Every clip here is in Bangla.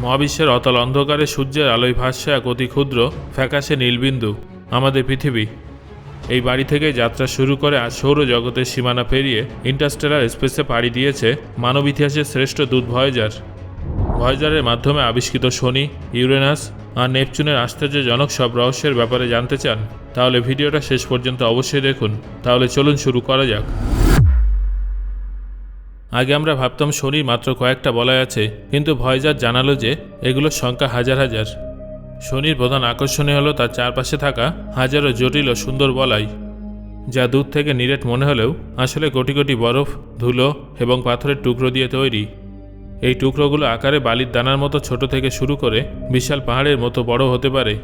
মহাবিশ্বের অতল অন্ধকারে সূর্যের আলোয় ভাসছে এক অতি ক্ষুদ্র ফ্যাকাশে নীলবিন্দু, আমাদের পৃথিবী। এই বাড়ি থেকে যাত্রা শুরু করে আজ সৌরজগতের সীমানা পেরিয়ে ইন্টারস্টেলার স্পেসে পাড়ি দিয়েছে মানব ইতিহাসের শ্রেষ্ঠ দূত ভয়েজার। ভয়েজারের মাধ্যমে আবিষ্কৃত শনি, ইউরেনাস আর নেপচুনের আশ্চর্যজনক সব রহস্যের ব্যাপারে জানতে চান? তাহলে ভিডিওটা শেষ পর্যন্ত অবশ্যই দেখুন। তাহলে চলুন শুরু করা যাক। আগে আমরা ভাবতাম শনির মাত্র কয়েকটা বলয় আছে, কিন্তু ভয়েজার জানালো যে এগুলোর সংখ্যা হাজার হাজার। শনির প্রধান আকর্ষণই হলো তার চারপাশে থাকা হাজারো জটিল ও সুন্দর বলয়, যা দূর থেকে নিরেট মনে হলেও আসলে কোটি কোটি বরফ, ধুলো এবং পাথরের টুকরো দিয়ে তৈরি। এই টুকরোগুলো আকারে বালির দানার মতো ছোট থেকে শুরু করে বিশাল পাহাড়ের মতো বড় হতে পারে,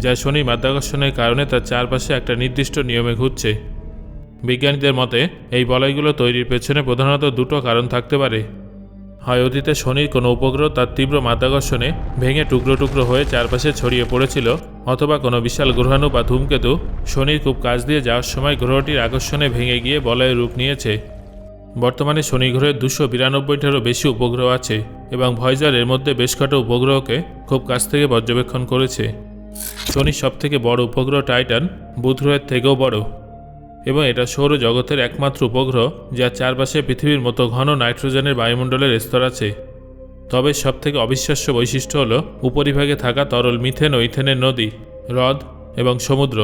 যা শনির মাধ্যাকর্ষণের কারণে তার চারপাশে একটা নির্দিষ্ট নিয়মে ঘুরছে। বিজ্ঞানীদের মতে এই বলয়গুলো তৈরির পেছনে প্রধানত দুটো কারণ থাকতে পারে। হয় অতীতে শনির কোনো উপগ্রহ তার তীব্র মাধ্যাকর্ষণে ভেঙে টুকরো টুকরো হয়ে চারপাশে ছড়িয়ে পড়েছিল, অথবা কোনো বিশাল গ্রহাণু বা ধূমকেতু শনির খুব কাছ দিয়ে যাওয়ার সময় গ্রহটির আকর্ষণে ভেঙে গিয়ে বলয়ের রূপ নিয়েছে। বর্তমানে শনি গ্রহের 292টারও বেশি উপগ্রহ আছে এবং ভয়েজার এর মধ্যে বেশ কটা উপগ্রহকে খুব কাছ থেকে পর্যবেক্ষণ করেছে। শনির সবথেকে বড় উপগ্রহ টাইটান বুধ গ্রহের থেকেও বড়, এবং এটা সৌরজগতের একমাত্র উপগ্রহ যার চারপাশে পৃথিবীর মতো ঘন নাইট্রোজেনের বায়ুমণ্ডলের স্তর আছে। তবে সবথেকে অবিশ্বাস্য বৈশিষ্ট্য হল উপরিভাগে থাকা তরল মিথেন ও ইথেনের নদী, হ্রদ এবং সমুদ্র।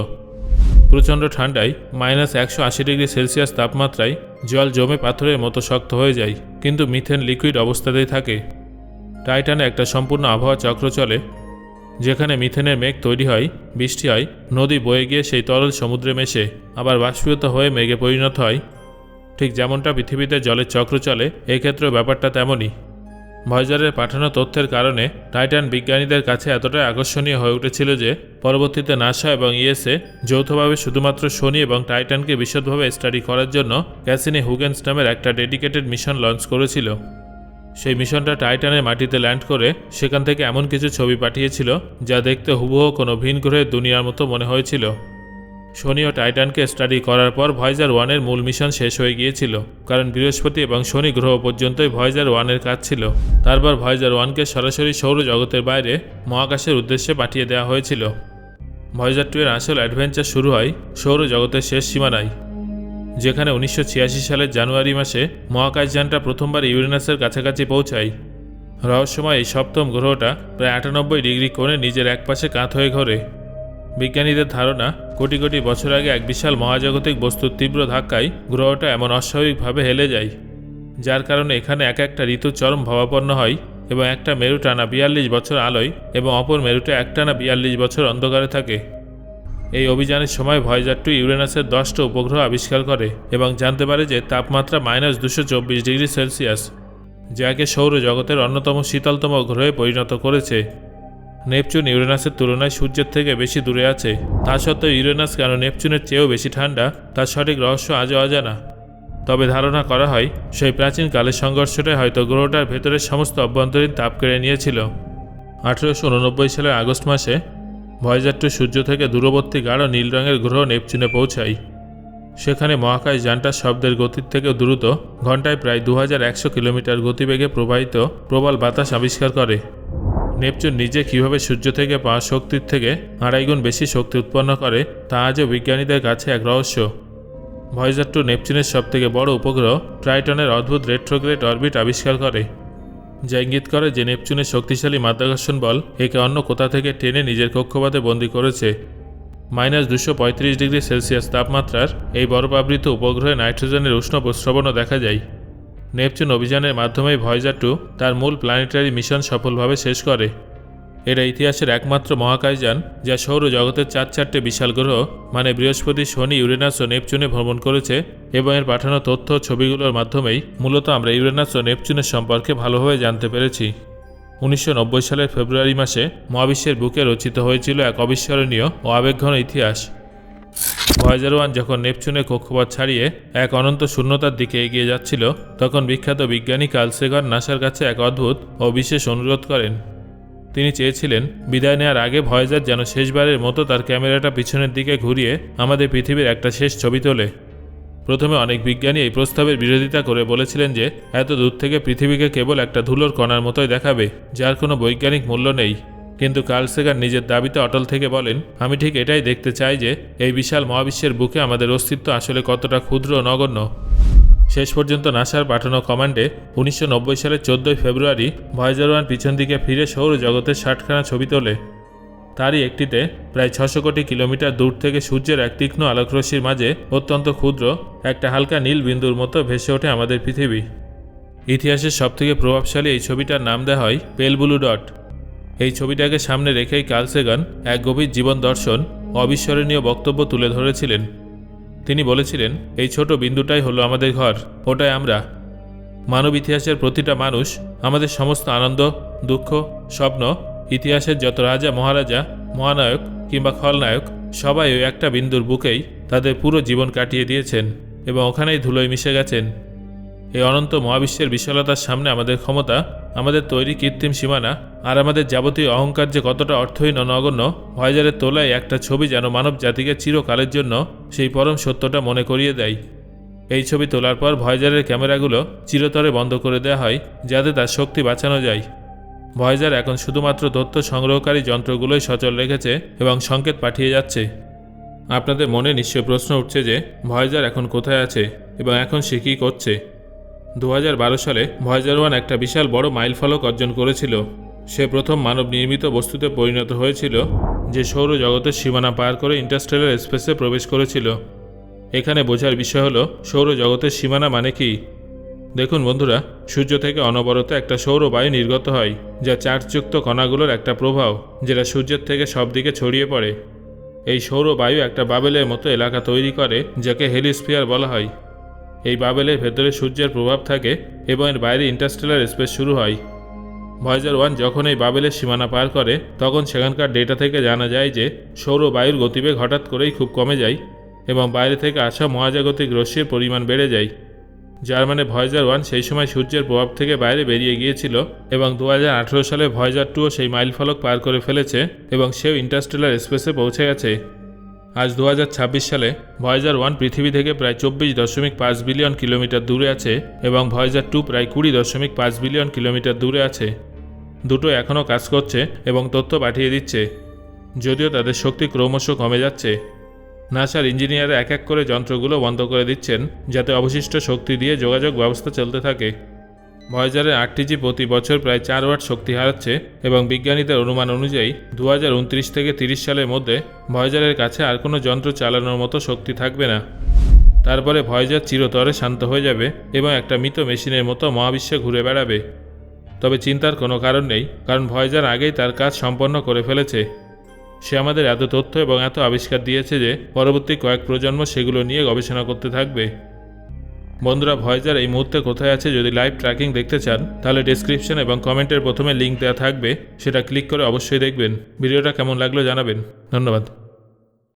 প্রচণ্ড ঠান্ডায় -180°C তাপমাত্রায় জল জমে পাথরের মতো শক্ত হয়ে যায়, কিন্তু মিথেন লিকুইড অবস্থাতেই থাকে। টাইটানে একটা সম্পূর্ণ আবহাওয়া চক্র চলে, যেখানে মিথেনের মেঘ তৈরি হয়, বৃষ্টি হয়, নদী বয়ে গিয়ে সেই তরল সমুদ্রে মেশে আবার বাষ্পীভূত হয়ে মেঘে পরিণত হয়। ঠিক যেমনটা পৃথিবীতে জলের চক্র চলে, এক্ষেত্রেও ব্যাপারটা তেমনই। ভয়েজারের পাঠানো তথ্যের কারণে টাইটান বিজ্ঞানীদের কাছে এতটাই আকর্ষণীয় হয়ে উঠেছিল যে পরবর্তীতে নাসা এবং ইএসএ যৌথভাবে শুধুমাত্র শনি এবং টাইটানকে বিশদভাবে স্টাডি করার জন্য ক্যাসিনি হুগেন্স নামের একটা ডেডিকেটেড মিশন লঞ্চ করেছিল। সেই মিশনটা টাইটানের মাটিতে ল্যান্ড করে সেখান থেকে এমন কিছু ছবি পাঠিয়েছিল যা দেখতে হুবহু কোনো ভিন গ্রহের দুনিয়ার মতো মনে হয়েছিল। শনি ও টাইটানকে স্টাডি করার পর ভয়েজার 1-এর মূল মিশন শেষ হয়ে গিয়েছিল, কারণ বৃহস্পতি এবং শনি গ্রহ পর্যন্তই ভয়েজার 1-এর কাজ ছিল। তারপর ভয়েজার 1-কে সরাসরি সৌরজগতের বাইরে মহাকাশের উদ্দেশ্যে পাঠিয়ে দেওয়া হয়েছিল। ভয়েজার 2-এর আসল অ্যাডভেঞ্চার শুরু হয় সৌরজগতের শেষ সীমানায়, যেখানে 1986 সালের জানুয়ারি মাসে মহাকাশযানটা প্রথমবার ইউরেনাসের কাছাকাছি পৌঁছায়। রহস্যময় এই সপ্তম গ্রহটা প্রায় 98° কোণে নিজের একপাশে কাত হয়ে ঘোরে। বিজ্ঞানীদের ধারণা, কোটি কোটি বছর আগে এক বিশাল মহাজাগতিক বস্তুর তীব্র ধাক্কায় গ্রহটা এমন অস্বাভাবিকভাবে হেলে যায়, যার কারণে এখানে এক একটা ঋতু চরম ভাবাপন্ন হয় এবং একটা মেরু টানা 42 বছর আলোয় এবং অপর মেরুটা একটানা 42 বছর অন্ধকারে থাকে। এই অভিযানের সময় ভয়েজার 2 ইউরেনাসের 10টা উপগ্রহ আবিষ্কার করে এবং জানতে পারে যে তাপমাত্রা -224°C, যাকে সৌরজগতের অন্যতম শীতলতম গ্রহে পরিণত করেছে। নেপচুন ইউরেনাসের তুলনায় সূর্যের থেকে বেশি দূরে আছে, তা সত্ত্বেও ইউরেনাস কেন নেপচুনের চেয়েও বেশি ঠান্ডা তার সঠিক রহস্য আজও অজানা। তবে ধারণা করা হয় সেই প্রাচীনকালের সংঘর্ষটাই হয়তো গ্রহটার ভেতরের সমস্ত অভ্যন্তরীণ তাপ কেড়ে নিয়েছিল। 1889 সালের আগস্ট মাসে ভয়েজার 2 সূর্য থেকে দূরবর্তী গাঢ় নীল রঙের গ্রহ নেপচুনে পৌঁছায়। সেখানে মহাকাশ যানটা শব্দের গতির থেকেও দ্রুত ঘন্টায় প্রায় 2100 কিলোমিটার গতিবেগে প্রবাহিত প্রবল বাতাস আবিষ্কার করে। নেপচুন নিজে কীভাবে সূর্য থেকে পাওয়া শক্তির থেকে 2.5 গুণ বেশি শক্তি উৎপন্ন করে তা আজও বিজ্ঞানীদের কাছে এক রহস্য। ভয়েজার 2 নেপচুনের সবথেকে বড় উপগ্রহ ট্রাইটনের অদ্ভুত রেট্রোগ্রেড অরবিট আবিষ্কার করে, যা ইঙ্গিত করে যে নেপচুনের শক্তিশালী মাধ্যাকর্ষণ বল একে অন্য কোথা থেকে টেনে নিজের কক্ষপথে বন্দী করেছে। -235°C তাপমাত্রার এই বরফাবৃত উপগ্রহে নাইট্রোজেনের উষ্ণ প্রস্রবণও দেখা যায়। নেপচুন অভিযানের মাধ্যমেই ভয়েজার 2 তার মূল প্ল্যানেটারি মিশন সফলভাবে শেষ করে। এরা ইতিহাসের একমাত্র মহাকাশযান যা সৌরজগতের 4টে বিশাল গ্রহ মানে বৃহস্পতি, শনি, ইউরেনাস ও নেপচুনে ভ্রমণ করেছে, এবং এর পাঠানো তথ্য ছবিগুলোর মাধ্যমেই মূলত আমরা ইউরেনাস ও নেপচুনের সম্পর্কে ভালোভাবে জানতে পেরেছি। 1990 সালের ফেব্রুয়ারি মাসে মহাবিশ্বের বুকে রচিত হয়েছিল এক অবিস্মরণীয় ও আবেগঘন ইতিহাস। ভয়েজার 1 যখন নেপচুনের কক্ষপথ ছাড়িয়ে এক অনন্ত শূন্যতার দিকে এগিয়ে যাচ্ছিল, তখন বিখ্যাত বিজ্ঞানী কার্ল সেগান নাসার কাছে এক অদ্ভুত ও বিশেষ অনুরোধ করেন। তিনি চেয়েছিলেন বিদায় নেওয়ার আগে ভয়েজার যেন শেষবারের মতো তার ক্যামেরাটা পিছনের দিকে ঘুরিয়ে আমাদের পৃথিবীর একটা শেষ ছবি তোলে। প্রথমে অনেক বিজ্ঞানী এই প্রস্তাবের বিরোধিতা করে বলেছিলেন যে এত দূর থেকে পৃথিবীকে কেবল একটা ধুলোর কণার মতোই দেখাবে, যার কোনো বৈজ্ঞানিক মূল্য নেই। কিন্তু কার্ল সেগান নিজের দাবিতে অটল থেকে বলেন, আমি ঠিক এটাই দেখতে চাই যে এই বিশাল মহাবিশ্বের বুকে আমাদের অস্তিত্ব আসলে কতটা ক্ষুদ্র ও নগণ্য। শেষ পর্যন্ত নাসার পাঠানো কমান্ডে 1990 সালের 14 ফেব্রুয়ারি ভয়েজার 1 পিছন দিকে ফিরে সৌরজগতের 60খানা ছবি তোলে। তারই একটিতে প্রায় 600 কোটি কিলোমিটার দূর থেকে সূর্যের এক তীক্ষ্ণ আলোকরশ্মির মাঝে অত্যন্ত ক্ষুদ্র একটা হালকা নীল বিন্দুর মতো ভেসে ওঠে আমাদের পৃথিবী। ইতিহাসের সবথেকে প্রভাবশালী এই ছবিটার নাম দেওয়া হয় পেল ব্লু ডট। এই ছবিটাকে সামনে রেখেই কার্ল সেগান এক গভীর জীবন দর্শন, অবিস্মরণীয় বক্তব্য তুলে ধরেছিলেন। তিনি বলেছিলেন, এই ছোট বিন্দুটাই হলো আমাদের ঘর, ওটাই আমরা। মানব ইতিহাসের প্রতিটা মানুষ, আমাদের সমস্ত আনন্দ, দুঃখ, স্বপ্ন, ইতিহাসের যত রাজা, মহারাজা, মহানায়ক কিংবা খলনায়ক, সবাই ওই একটা বিন্দুর বুকেই তাদের পুরো জীবন কাটিয়ে দিয়েছেন এবং ওখানেই ধুলোয় মিশে গেছেন। এই অনন্ত মহাবিশ্বের বিশালতার সামনে আমাদের ক্ষমতা, আমাদের তৈরি কৃত্রিম সীমানা আর আমাদের যাবতীয় অহংকার যে কতটা অর্থহীন ও নগণ্য, ভয়েজারের তোলায় একটা ছবি যেন মানব জাতিকে চিরকালের জন্য সেই পরম সত্যটা মনে করিয়ে দেয়। এই ছবি তোলার পর ভয়েজারের ক্যামেরাগুলো চিরতরে বন্ধ করে দেওয়া হয়, যাতে তার শক্তি বাঁচানো যায়। ভয়েজার এখন শুধুমাত্র তথ্য সংগ্রহকারী যন্ত্রগুলোই সচল রেখেছে এবং সংকেত পাঠিয়ে যাচ্ছে। আপনাদের মনে নিশ্চয় প্রশ্ন উঠছে যে ভয়েজার এখন কোথায় আছে এবং এখন সে কী করছে। 2012 সালে ভয়েজার 1 একটা বিশাল বড় মাইলফলক অর্জন করেছিল। সে প্রথম মানব নির্মিত বস্তুতে পরিণত হয়েছিল যে সৌরজগতের সীমানা পার করে ইন্টারস্টেলার স্পেসে প্রবেশ করেছিল। এখানে বোঝার বিষয় হলো সৌরজগতের সীমানা মানে কি। দেখুন বন্ধুরা, সূর্য থেকে অনবরত একটা সৌর বায়ু নির্গত হয়, যা চার্জযুক্ত কণাগুলোর একটা প্রভাব, যেটা সূর্যের থেকে সব দিকে ছড়িয়ে পড়ে। এই সৌর বায়ু একটা বাবেলের মতো এলাকা তৈরি করে, যাকে হেলিস্ফিয়ার বলা হয়। এই বাবেলের ভেতরে সূর্যের প্রভাব থাকে এবং এর বাইরে ইন্টারস্টেলার স্পেস শুরু হয়। ভয়েজার 1 যখন এই বাবেলের সীমানা পার করে, তখন সেখানকার ডেটা থেকে জানা যায় যে সৌর বায়ুর গতিবেগ হঠাৎ করেই খুব কমে যায় এবং বাইরে থেকে আসা মহাজাগতিক রশ্মির পরিমাণ বেড়ে যায়, যার মানে ভয়েজার 1 সেই সময় সূর্যের প্রভাব থেকে বাইরে বেরিয়ে গিয়েছিল এবং 2018 সালে ভয়েজার 2ও সেই মাইলফলক পার করে ফেলেছে এবং সেও ইন্টারস্টেলার স্পেসে পৌঁছে গেছে। আজ 2026 সালে ভয়েজার 1 পৃথিবী থেকে প্রায় 24.5 বিলিয়ন কিলোমিটার দূরে আছে এবং ভয়েজার 2 প্রায় 20.5 বিলিয়ন কিলোমিটার দূরে আছে। দুটো এখনও কাজ করছে এবং তথ্য পাঠিয়ে দিচ্ছে, যদিও তাদের শক্তি ক্রমশ কমে যাচ্ছে। নাসার ইঞ্জিনিয়াররা এক এক করে যন্ত্রগুলো বন্ধ করে দিচ্ছেন, যাতে অবশিষ্ট শক্তি দিয়ে যোগাযোগ ব্যবস্থা চলতে থাকে। ভয়েজারের 8টি প্রতি বছর প্রায় 4 ওয়াট শক্তি হারাচ্ছে এবং বিজ্ঞানীদের অনুমান অনুযায়ী 2029 থেকে 30 সালের মধ্যে ভয়েজারের কাছে আর কোনো যন্ত্র চালানোর মতো শক্তি থাকবে না। তারপরে ভয়েজার চিরতরে শান্ত হয়ে যাবে এবং একটা মৃত মেশিনের মতো মহাবিশ্বে ঘুরে বেড়াবে। তবে চিন্তার কোনো কারণ নেই, কারণ ভয়েজার আগেই তার কাজ সম্পন্ন করে ফেলেছে। সে আমাদের এত তথ্য এবং এত আবিষ্কার দিয়েছে যে পরবর্তী কয়েক প্রজন্ম সেগুলো নিয়ে গবেষণা করতে থাকবে। বন্ধুরা, ভয়েজার এই মুহূর্তে কোথায় আছে যদি লাইভ ট্র্যাকিং দেখতে চান, তাহলে ডেসক্রিপশন এবং কমেন্টের প্রথমে লিঙ্ক দেওয়া থাকবে, সেটা ক্লিক করে অবশ্যই দেখবেন। ভিডিওটা কেমন লাগলো জানাবেন। ধন্যবাদ।